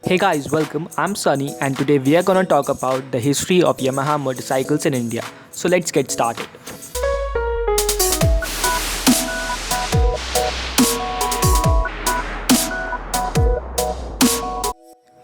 Hey guys, welcome. I'm Sunny and today we are gonna talk about the history of Yamaha motorcycles in India. So let's get started.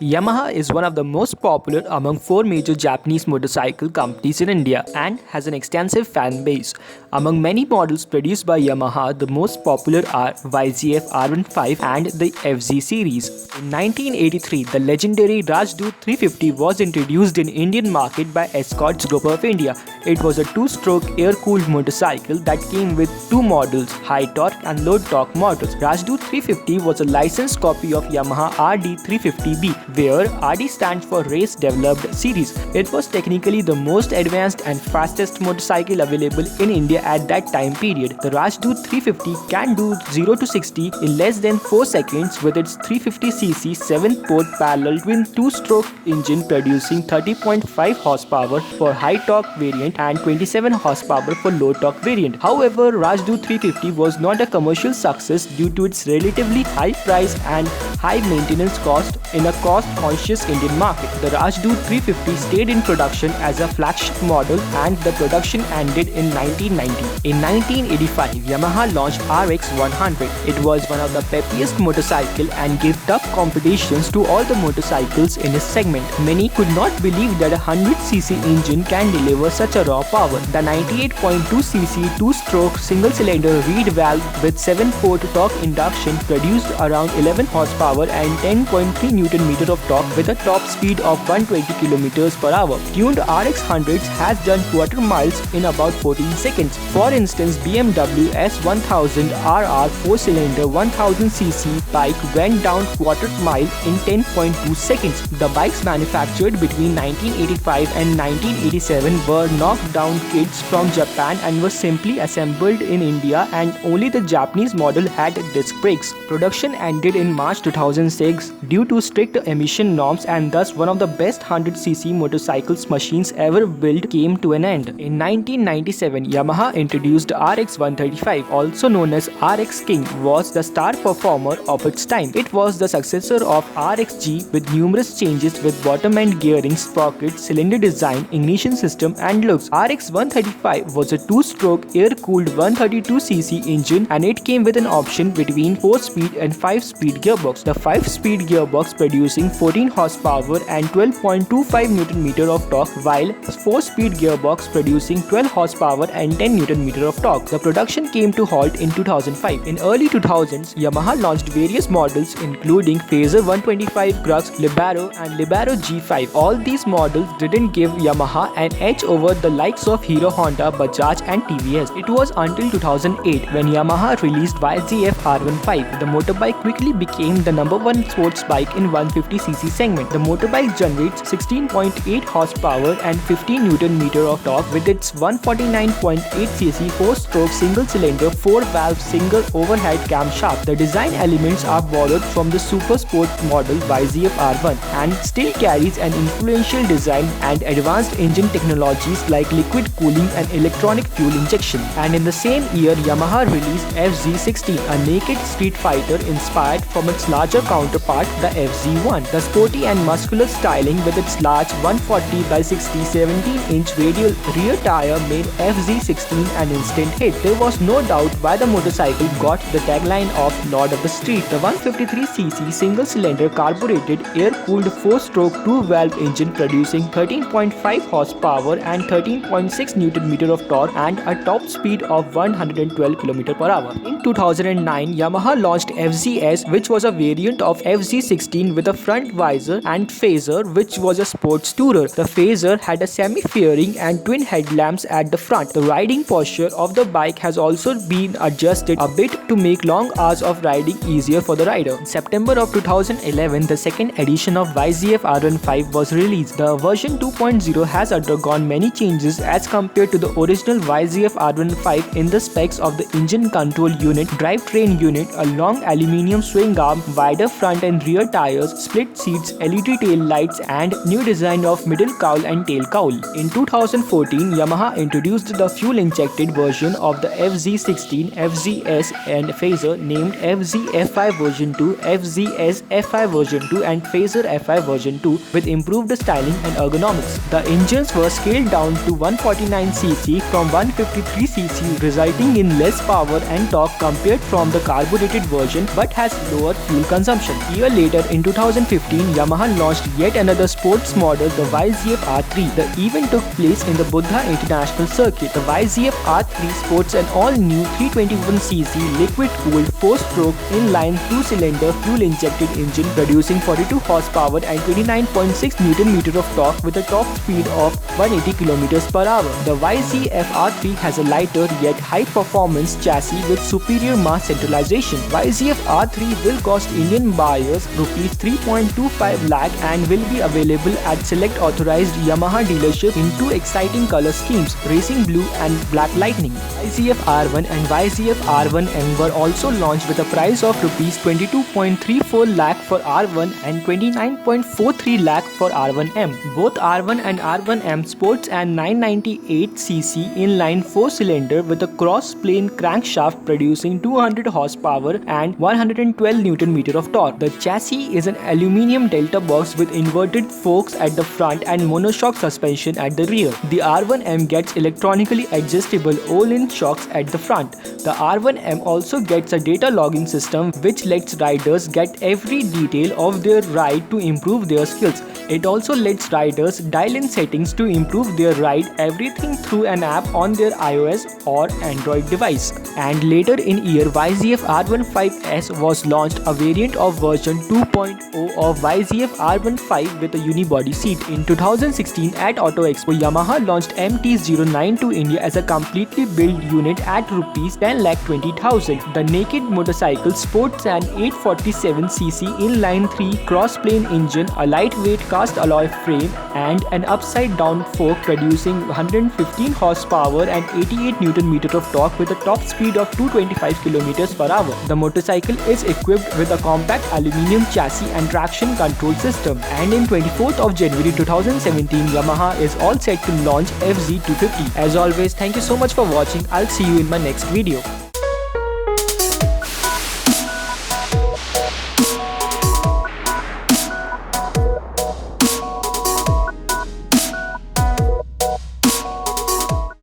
Yamaha is one of the most popular among four major Japanese motorcycle companies in India and has an extensive fan base. Among many models produced by Yamaha, the most popular are YZF R15 and the FZ series. In 1983, the legendary Rajdoot 350 was introduced in Indian market by Escorts Group of India. It was a two-stroke air-cooled motorcycle that came with two models, high torque and low torque models. Rajdoot 350 was a licensed copy of Yamaha RD 350B, where RD stands for Race Developed Series. It was technically the most advanced and fastest motorcycle available in India at that time period. The Rajdoot 350 can do 0 to 60 in less than 4 seconds with its 350cc 7-port parallel twin two-stroke engine producing 30.5 horsepower for high torque variant and 27 horsepower for low torque variant. However, Rajdoot 350 was not a commercial success due to its relatively high price and high maintenance cost in a cost-conscious Indian market. The Rajdoot 350 stayed in production as a flagship model and the production ended in 1990. In 1985, Yamaha launched RX 100. It was one of the peppiest motorcycle and gave tough competitions to all the motorcycles in its segment. Many could not believe that a 100cc engine can deliver such a raw power. The 98.2cc two-stroke single-cylinder reed valve with 7-port torque induction produced around 11 horsepower and 10.3 Nm of torque with a top speed of 120 km per hour. Tuned RX 100s has done quarter miles in about 14 seconds. For instance, BMW S1000 RR 4-cylinder 1000cc bike went down quarter mile in 10.2 seconds. The bikes manufactured between 1985 and 1987 were knocked down kits from Japan and were simply assembled in India, and only the Japanese model had disc brakes. Production ended in March 2006 due to strict emission norms, and thus one of the best 100cc motorcycles machines ever built came to an end. In 1997, Yamaha introduced RX 135, also known as RX King, was the star performer of its time. It was the successor of RXG with numerous changes with bottom end gearing, sprocket, cylinder design, ignition system and looks. RX 135 was a two-stroke air-cooled 132cc engine and it came with an option between 4-speed and 5-speed gearbox. The 5-speed gearbox producing 14 horsepower and 12.25 Nm of torque, while 4-speed gearbox producing 12 horsepower and 10 Nm of torque. The production came to halt in 2005. In early 2000s, Yamaha launched various models including Fazer 125 Crux, Libero and Libero G5. All these models didn't give Yamaha an edge over the likes of Hero, Honda, Bajaj and TVS. It was until 2008 when Yamaha released YZF R15. The motorbike quickly became the number one sports bike in 150cc segment. The motorbike generates 16.8 horsepower and 15 Nm of torque with its 149.8cc 4-stroke single-cylinder 4-valve single overhead camshaft. The design elements are borrowed from the super sport model YZF R1 and still carries an influential design and advanced engine technologies like liquid cooling and electronic fuel injection. And in the same year, Yamaha released FZ16, a naked street fighter inspired from its larger counterpart, the FZ1. The sporty and muscular styling with its large 140 by 60 17-inch radial rear tire made FZ16 an instant hit. There was no doubt why the motorcycle got the tagline of Lord of the Street. The 153cc single-cylinder carbureted air-cooled 4-stroke 2-valve engine producing 13.5 horsepower and 13.6 Nm of torque and a top speed of 112 km per hour. In 2009, Yamaha launched FZS, which was a variant of FZ16 with a front visor, and Fazer, which was a sports tourer. The Fazer had a semi-fairing and twin headlamps at the front. The riding posture of the bike has also been adjusted a bit to make long hours of riding easier for the rider. In September of 2011, the second edition of YZF R15 was released. The version 2.0 has undergone many changes as compared to the original YZF R15 in the specs of the engine control unit, drivetrain unit, a long aluminium swing arm, wider front and rear tires, split composite seats, LED tail lights and new design of middle cowl and tail cowl. In 2014, Yamaha introduced the fuel-injected version of the FZ16, FZS and Fazer named FZF R version 2, FZF R version 2 and Fazer FR version 2 with improved styling and ergonomics. The engines were scaled down to 149cc from 153cc, resulting in less power and torque compared from the carbureted version but has lower fuel consumption. A year later, in 2015, Yamaha launched yet another sports model, the YZF R3. The event took place in the Buddha International Circuit. The YZF R3 sports an all-new 321cc liquid-cooled 4-stroke inline 2-cylinder fuel-injected engine producing 42 horsepower and 29.6 Nm of torque with a top speed of 180 km per hour. The YZF R3 has a lighter yet high-performance chassis with superior mass centralization. YZF R3 will cost Indian buyers Rs 3.25 lakh and will be available at select authorized Yamaha dealership in two exciting color schemes, Racing Blue and Black Lightning. YZF R1 and YZF R1M were also launched with a price of Rs 22.34 lakh for R1 and 29.43 lakh for R1M. Both R1 and R1M sports an 998cc inline 4-cylinder with a cross-plane crankshaft producing 200 horsepower and 112 Nm of torque. The chassis is an aluminium delta box with inverted forks at the front and monoshock suspension at the rear. The R1M gets electronically adjustable all-in shocks at the front. The R1M also gets a data logging system which lets riders get every detail of their ride to improve their skills. It also lets riders dial in settings to improve their ride, everything through an app on their iOS or Android device. And later in year, YZF R15S was launched, a variant of version 2.0 of YZF R15 with a unibody seat. In 2016 at Auto Expo, Yamaha launched MT-09 to India as a completely built unit at Rs 10,20,000. The naked motorcycle sports an 847cc inline 3 cross-plane engine, a lightweight cast alloy frame and an upside-down fork producing 115 horsepower and 88 Nm of torque with a top speed of 225 km per hour. The motorcycle is equipped with a compact aluminium chassis and traction control system. And in 24th of January 2017, Yamaha is all set to launch FZ250. As always, thank you so much for watching. I'll see you in my next video.